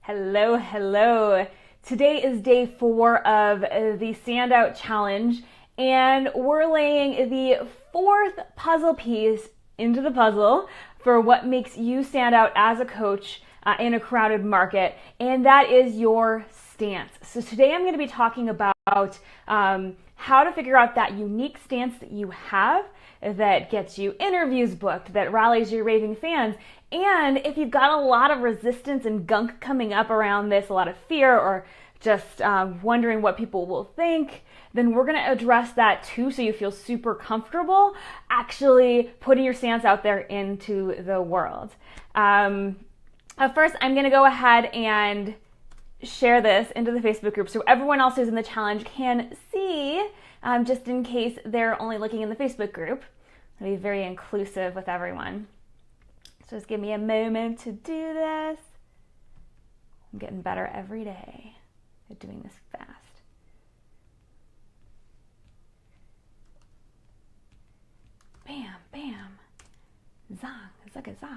Hello, hello. Today is day 4 of the Standout Challenge, and we're laying the 4th puzzle piece into the puzzle for what makes you stand out as a coach in a crowded market, and that is your stance. So today I'm going to be talking about how to figure out that unique stance that you have that gets you interviews booked, that rallies your raving fans. And if you've got a lot of resistance and gunk coming up around this, a lot of fear, or just wondering what people will think, then we're going to address that too, so you feel super comfortable actually putting your stance out there into the world. First, I'm going to go ahead and share this into the Facebook group so everyone else who's in the challenge can see, just in case they're only looking in the Facebook group. I'll be very inclusive with everyone. So just give me a moment to do this. I'm getting better every day at doing this fast. Bam, bam, zang, zaga, za.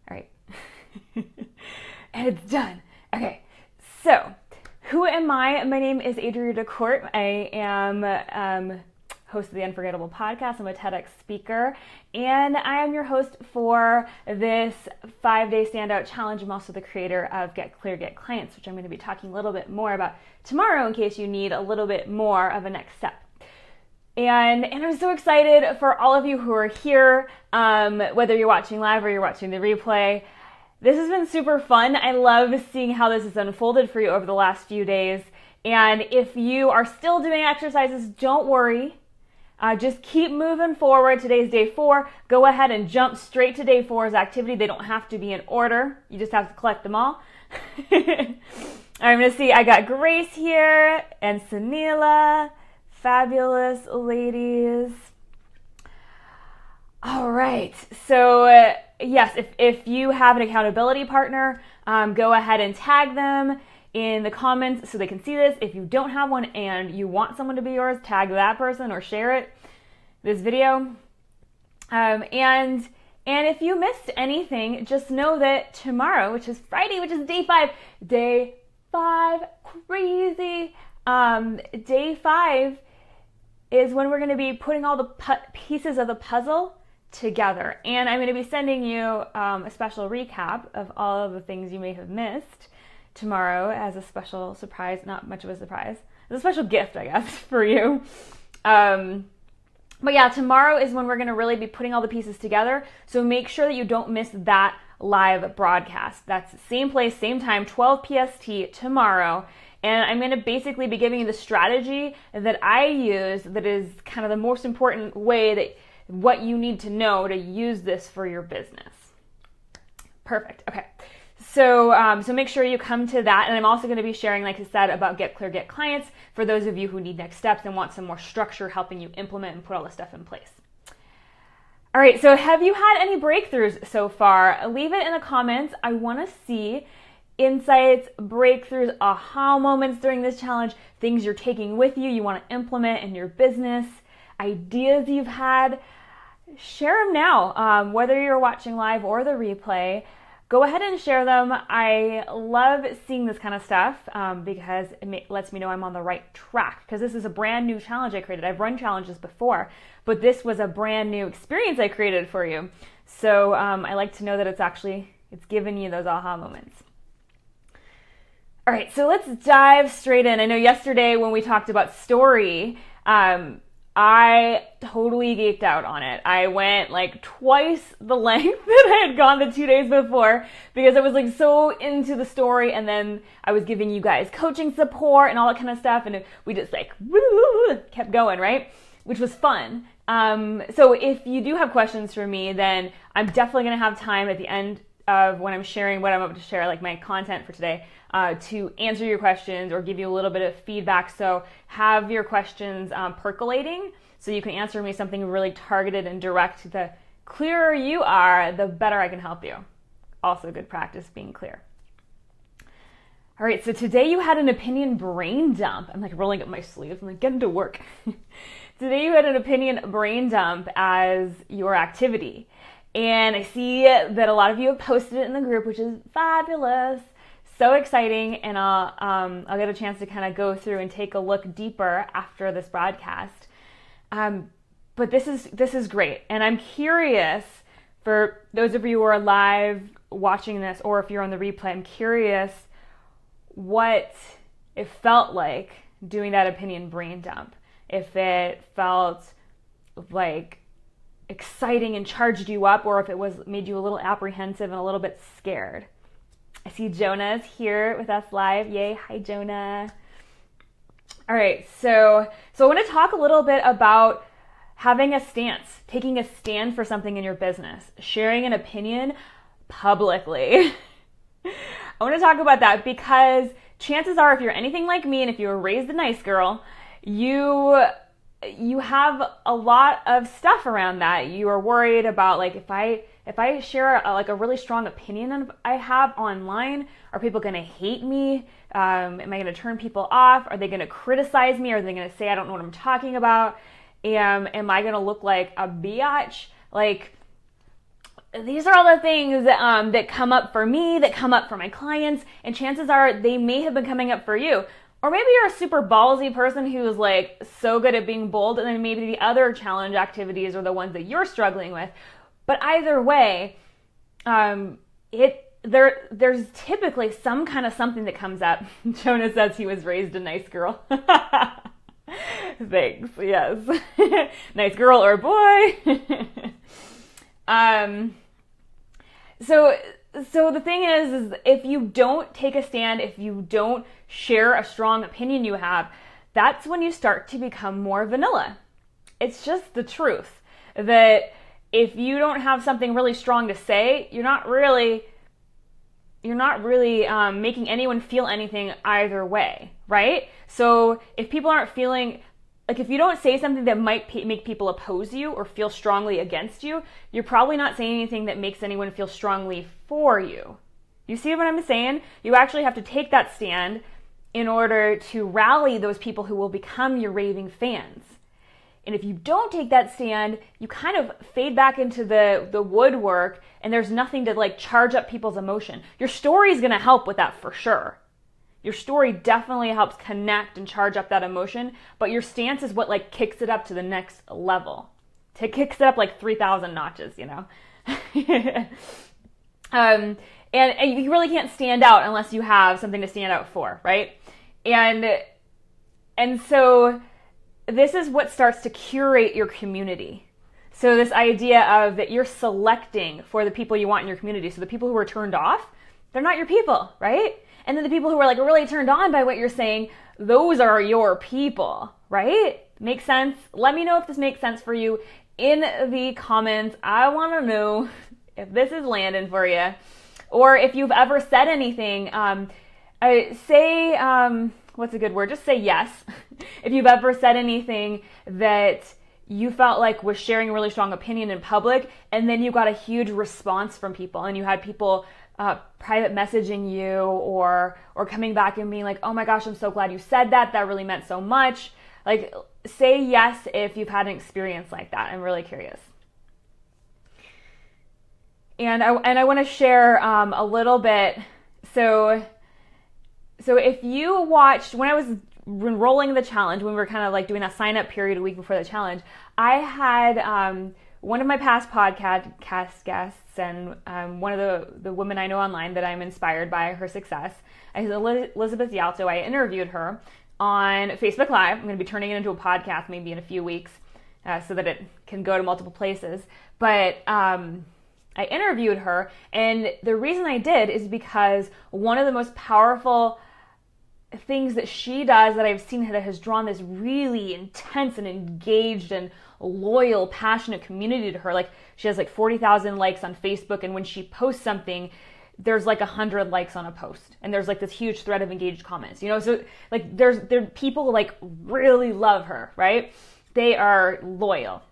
All right, and it's done. Okay, so who am I? My name is Adria DeCourt. I am host of the Unforgettable podcast. I'm a TEDx speaker, and I am your host for this 5-day standout challenge. I'm also the creator of Get Clear, Get Clients, which I'm going to be talking a little bit more about tomorrow in case you need a little bit more of a next step. And I'm so excited for all of you who are here, whether you're watching live or you're watching the replay. This has been super fun. I love seeing how this has unfolded for you over the last few days. And if you are still doing exercises, don't worry. Just keep moving forward. Today's day 4. Go ahead and jump straight to day 4's activity. They don't have to be in order. You just have to collect them all. I'm going to see, I got Grace here and Sunila. Fabulous ladies. All right. So yes, if you have an accountability partner, go ahead and tag them in the comments so they can see this. If you don't have one and you want someone to be yours, tag that person or share it, this video. And if you missed anything, just know that tomorrow, which is Friday, which is day 5, crazy. Day 5 is when we're going to be putting all the pieces of the puzzle together. And I'm going to be sending you a special recap of all of the things you may have missed tomorrow as a special surprise, not much of a surprise, as a special gift, I guess, for you. But yeah, tomorrow is when we're going to really be putting all the pieces together. So make sure that you don't miss that live broadcast. That's the same place, same time, 12 PST tomorrow. And I'm going to basically be giving you the strategy that I use that is kind of the most important way that what you need to know to use this for your business. Perfect. Okay. So make sure you come to that. And I'm also going to be sharing, like I said, about Get Clear, Get Clients for those of you who need next steps and want some more structure helping you implement and put all this stuff in place. All right. So have you had any breakthroughs so far? Leave it in the comments. I want to see insights, breakthroughs, aha moments during this challenge, things you're taking with you, you want to implement in your business, ideas you've had. Share them now, whether you're watching live or the replay. Go ahead and share them. I love seeing this kind of stuff because it lets me know I'm on the right track, because this is a brand new challenge I created. I've run challenges before, but this was a brand new experience I created for you. So I like to know that it's giving you those aha moments. All right, so let's dive straight in. I know yesterday when we talked about story, I totally geeked out on it. I went like twice the length that I had gone the 2 days before because I was like so into the story, and then I was giving you guys coaching support and all that kind of stuff, and we just like kept going, right? Which was fun. So if you do have questions for me, then I'm definitely going to have time at the end of when I'm sharing what I'm about to share, like my content for today, to answer your questions or give you a little bit of feedback. So have your questions percolating so you can answer me something really targeted and direct. The clearer you are, the better I can help you. Also good practice being clear. All right, so today you had an opinion brain dump. I'm like rolling up my sleeves. I'm like, getting to work. Today you had an opinion brain dump as your activity. And I see that a lot of you have posted it in the group, which is fabulous. so exciting, and I'll get a chance to kind of go through and take a look deeper after this broadcast. But this is great, and I'm curious for those of you who are live watching this, or if you're on the replay, I'm curious what it felt like doing that opinion brain dump. If it felt like exciting and charged you up, or if it made you a little apprehensive and a little bit scared. I see Jonah's here with us live. Yay. Hi, Jonah. All right. So I want to talk a little bit about having a stance, taking a stand for something in your business, sharing an opinion publicly. I want to talk about that because chances are, if you're anything like me and if you were raised a nice girl, you have a lot of stuff around that. You are worried about, like, if I share a really strong opinion I have online, are people going to hate me? Am I going to turn people off? Are they going to criticize me? Are they going to say I don't know what I'm talking about? Am I going to look like a biatch? Like, these are all the things that come up for me, that come up for my clients, and chances are they may have been coming up for you. Or maybe you're a super ballsy person who's like so good at being bold, and then maybe the other challenge activities are the ones that you're struggling with. But either way, there's typically some kind of something that comes up. Jonah says he was raised a nice girl. Thanks. Yes. Nice girl or boy. So the thing is if you don't take a stand, if you don't share a strong opinion you have, that's when you start to become more vanilla. It's just the truth that if you don't have something really strong to say, you're not really making anyone feel anything either way, right? So if people aren't feeling, like, if you don't say something that might make people oppose you or feel strongly against you, you're probably not saying anything that makes anyone feel strongly for you. You see what I'm saying? You actually have to take that stand in order to rally those people who will become your raving fans. And if you don't take that stand, you kind of fade back into the woodwork, and there's nothing to like charge up people's emotion. Your story is going to help with that for sure. Your story definitely helps connect and charge up that emotion, but your stance is what like kicks it up to the next level. It kicks it up like 3,000 notches, you know? And you really can't stand out unless you have something to stand out for, right? And so this is what starts to curate your community. So this idea of that you're selecting for the people you want in your community. So the people who are turned off, they're not your people, right? And then the people who are like really turned on by what you're saying, those are your people, right? Makes sense? Let me know if this makes sense for you in the comments. I want to know if this is landing for you, or if you've ever said anything. What's a good word? Just say yes. If you've ever said anything that you felt like was sharing a really strong opinion in public, and then you got a huge response from people, and you had people private messaging you or coming back and being like, oh my gosh, I'm so glad you said that. That really meant so much. Like, say yes if you've had an experience like that. I'm really curious. And I want to share a little bit. So if you watched, when I was enrolling the challenge, when we were kind of like doing that sign up period a week before the challenge, I had one of my past podcast guests and one of the women I know online that I'm inspired by her success, Elizabeth Yalto. I interviewed her on Facebook Live. I'm going to be turning it into a podcast maybe in a few weeks so that it can go to multiple places. But I interviewed her, and the reason I did is because one of the most powerful things that she does that I've seen that has drawn this really intense and engaged and loyal, passionate community to her. Like, she has like 40,000 likes on Facebook, and when she posts something, there's like 100 likes on a post, and there's like this huge thread of engaged comments, you know? So like there people like really love her, right? They are loyal.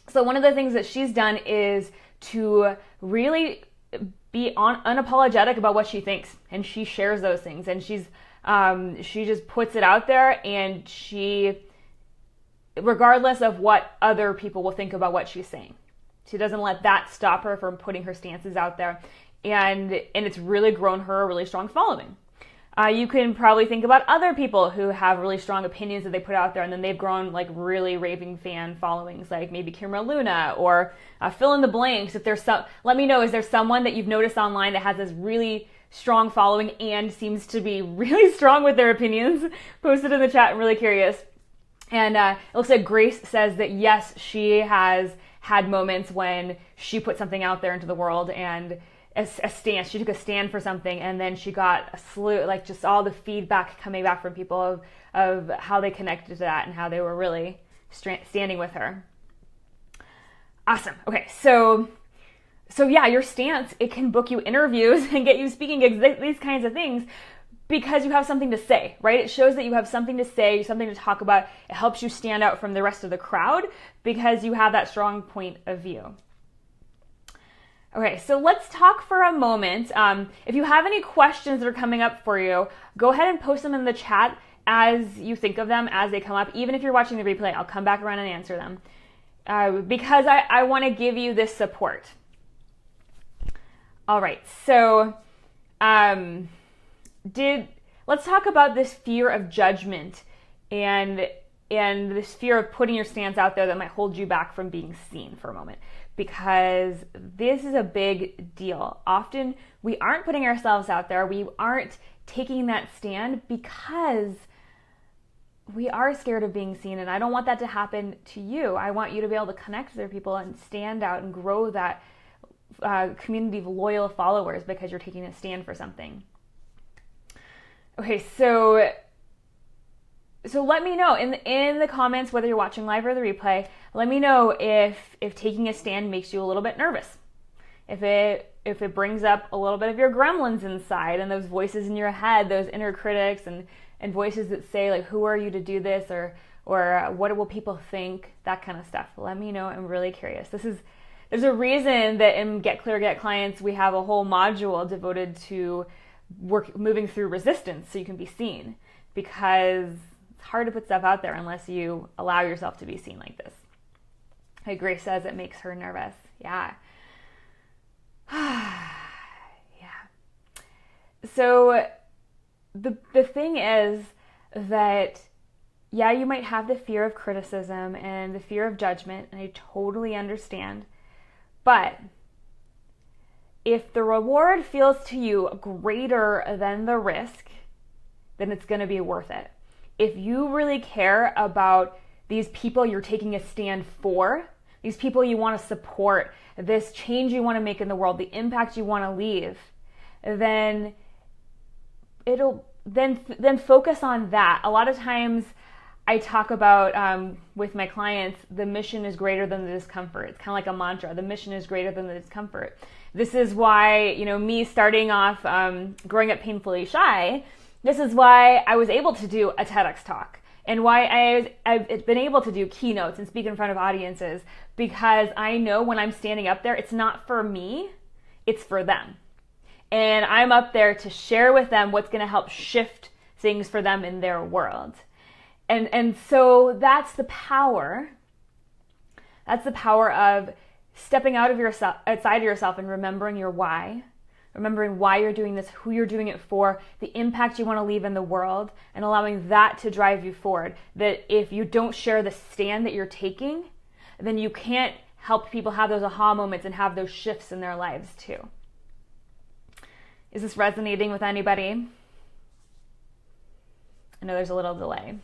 So one of the things that she's done is to really be unapologetic about what she thinks, and she shares those things, and she just puts it out there, and she, regardless of what other people will think about what she's saying, she doesn't let that stop her from putting her stances out there, and it's really grown her a really strong following. You can probably think about other people who have really strong opinions that they put out there, and then they've grown like really raving fan followings, like maybe Kimra Luna, or fill in the blanks. If there's some, let me know, is there someone that you've noticed online that has this really strong following and seems to be really strong with their opinions? Post it in the chat. I'm really curious. And it looks like Grace says that yes, she has had moments when she put something out there into the world and a stance. She took a stand for something, and then she got a slew, like just all the feedback coming back from people of how they connected to that and how they were really standing with her. Awesome. Okay, so yeah, your stance, it can book you interviews and get you speaking these kinds of things because you have something to say, right? It shows that you have something to say, something to talk about. It helps you stand out from the rest of the crowd because you have that strong point of view. Okay, so let's talk for a moment. If you have any questions that are coming up for you, go ahead and post them in the chat as you think of them, as they come up. Even if you're watching the replay, I'll come back around and answer them because I want to give you this support. All right, so let's talk about this fear of judgment and this fear of putting your stance out there that might hold you back from being seen for a moment, because this is a big deal. Often we aren't putting ourselves out there. We aren't taking that stand because we are scared of being seen, and I don't want that to happen to you. I want you to be able to connect with other people and stand out and grow that community of loyal followers because you're taking a stand for something. Okay, so let me know in the comments, whether you're watching live or the replay, let me know if taking a stand makes you a little bit nervous. If it brings up a little bit of your gremlins inside and those voices in your head, those inner critics and voices that say like, who are you to do this, or what will people think, that kind of stuff. Let me know. I'm really curious. There's a reason that in Get Clear, Get Clients, we have a whole module devoted to moving through resistance so you can be seen, because it's hard to put stuff out there unless you allow yourself to be seen like this. Hey, Grace says it makes her nervous. Yeah. Yeah. So the thing is that, yeah, you might have the fear of criticism and the fear of judgment, and I totally understand. But if the reward feels to you greater than the risk, then it's going to be worth it. If you really care about these people you're taking a stand for, these people you want to support, this change you want to make in the world, the impact you want to leave, then then focus on that. A lot of times I talk about with my clients, the mission is greater than the discomfort. It's kind of like a mantra. The mission is greater than the discomfort. This is why, me starting off growing up painfully shy, this is why I was able to do a TEDx talk, and why I've been able to do keynotes and speak in front of audiences, because I know when I'm standing up there, it's not for me, it's for them. And I'm up there to share with them what's going to help shift things for them in their world. And so that's the power. That's the power of stepping outside of yourself and remembering your why, remembering why you're doing this, who you're doing it for, the impact you want to leave in the world, and allowing that to drive you forward. That if you don't share the stand that you're taking, then you can't help people have those aha moments and have those shifts in their lives too. Is this resonating with anybody? I know there's a little delay.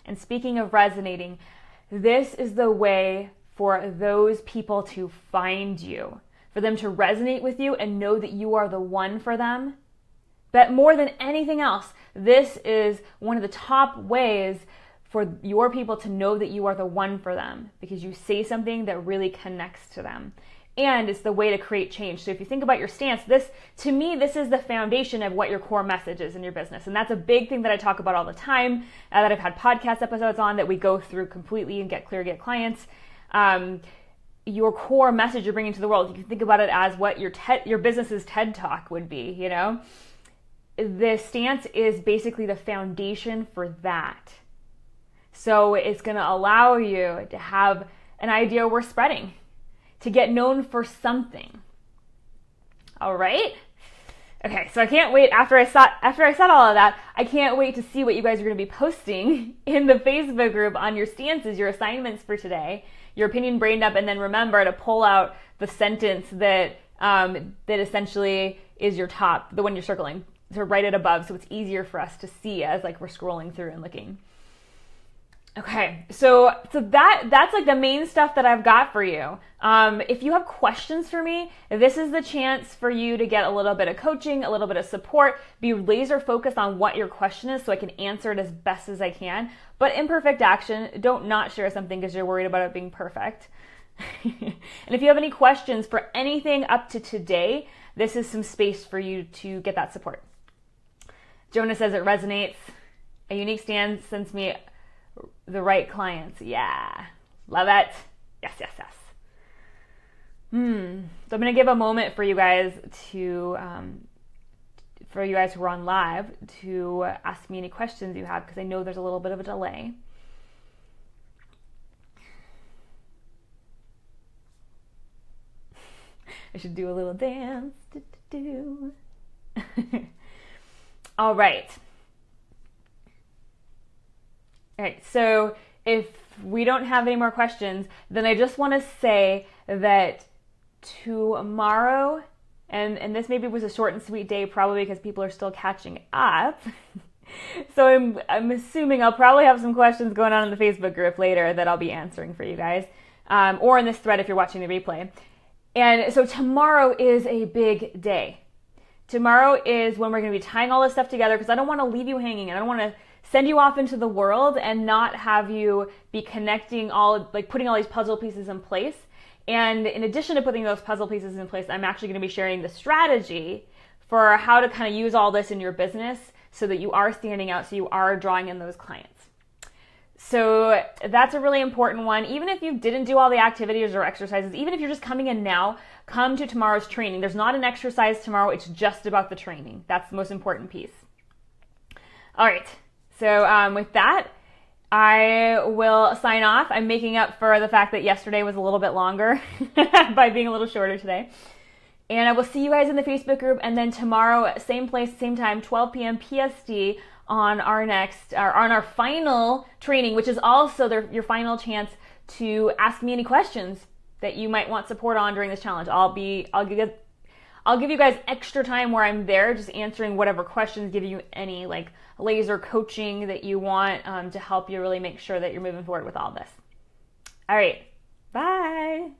And speaking of resonating, this is the way for those people to find you, for them to resonate with you and know that you are the one for them. But more than anything else, this is one of the top ways for your people to know that you are the one for them, because you say something that really connects to them. And it's the way to create change. So if you think about your stance, to me, this is the foundation of what your core message is in your business. And that's a big thing that I talk about all the time, that I've had podcast episodes on, that we go through completely and Get Clear, Get Clients. Your core message you're bringing to the world, you can think about it as what your business's TED Talk would be, The stance is basically the foundation for that. So it's going to allow you to have an idea worth spreading, to get known for something. All right? Okay, so I can't wait after I said all of that, I can't wait to see what you guys are going to be posting in the Facebook group on your stances, your assignments for today, your opinion brain dump, and then remember to pull out the sentence that that essentially is your top, the one you're circling, to write it above so it's easier for us to see as like we're scrolling through and looking. Okay, so that's like the main stuff that I've got for you. If you have questions for me, this is the chance for you to get a little bit of coaching, a little bit of support, be laser focused on what your question is so I can answer it as best as I can. But imperfect action, don't not share something because you're worried about it being perfect. And if you have any questions for anything up to today, this is some space for you to get that support. Jonah says it resonates. A unique stand sends me the right clients. Yeah. Love it. Yes, yes, yes. So I'm going to give a moment for you guys to, for you guys who are on live to ask me any questions you have because I know there's a little bit of a delay. I should do a little dance. All right. All right, so if we don't have any more questions, then I just want to say that tomorrow, and this maybe was a short and sweet day probably because people are still catching up. So I'm assuming I'll probably have some questions going on in the Facebook group later that I'll be answering for you guys, or in this thread if you're watching the replay. And so tomorrow is a big day. Tomorrow is when we're going to be tying all this stuff together because I don't want to leave you hanging. I don't want to send you off into the world and not have you be connecting putting all these puzzle pieces in place. And in addition to putting those puzzle pieces in place, I'm actually going to be sharing the strategy for how to kind of use all this in your business so that you are standing out, so you are drawing in those clients. So that's a really important one. Even if you didn't do all the activities or exercises, even if you're just coming in now, come to tomorrow's training. There's not an exercise tomorrow. It's just about the training. That's the most important piece. All right. So with that, I will sign off. I'm making up for the fact that yesterday was a little bit longer by being a little shorter today. And I will see you guys in the Facebook group. And then tomorrow, same place, same time, 12 p.m. PST on our final training, which is also your final chance to ask me any questions that you might want support on during this challenge. I'll give you guys extra time where I'm there just answering whatever questions, give you any like laser coaching that you want to help you really make sure that you're moving forward with all this. All right. Bye.